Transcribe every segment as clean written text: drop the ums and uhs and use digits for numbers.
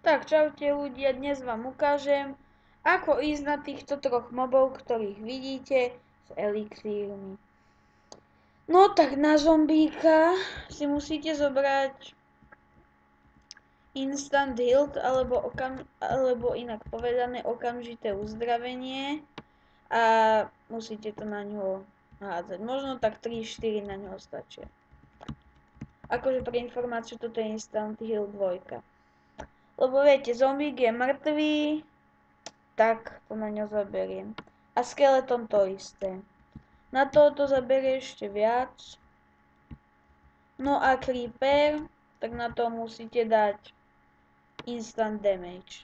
Tak, čaute ľudia, dnes vám ukážem, ako ísť na týchto troch mobov, ktorých vidíte, s elixírmi. No tak na zombíka si musíte zobrať Instant Health, alebo inak povedané okamžité uzdravenie a musíte to na ňo hádzať. Možno tak 3-4 na ňo stačia. Akože pre informáciu, toto je Instant Heal 2. Lebo viete, zombík je mŕtvý, tak to na ňo zaberiem. A skeleton to isté. Na to zaberie ešte viac. No a creeper, tak na to musíte dať instant damage.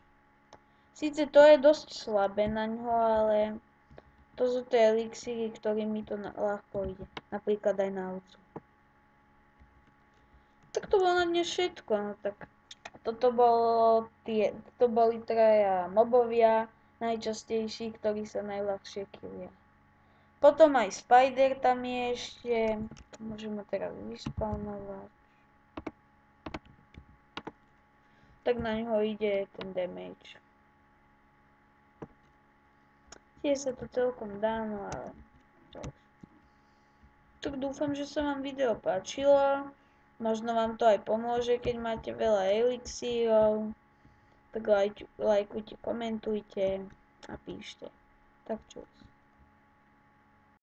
Sice to je dosť slabé na ňo, ale to sú tie elixíry, ktorými to ľahko ide. Napríklad aj na ovcu. Tak to bolo na dnes všetko, no tak toto boli traja mobovia, najčastejší, ktorí sa najľahšie killia. Potom aj spider tam je ešte, môžeme teraz vyspawnovať. Tak na ňo ide ten damage. Tiež sa to celkom dá, no ale tak dúfam, že sa vám video páčilo. Možno vám to aj pomôže, keď máte veľa elixírov. Tak lajkujte, komentujte a píšte. Tak čus.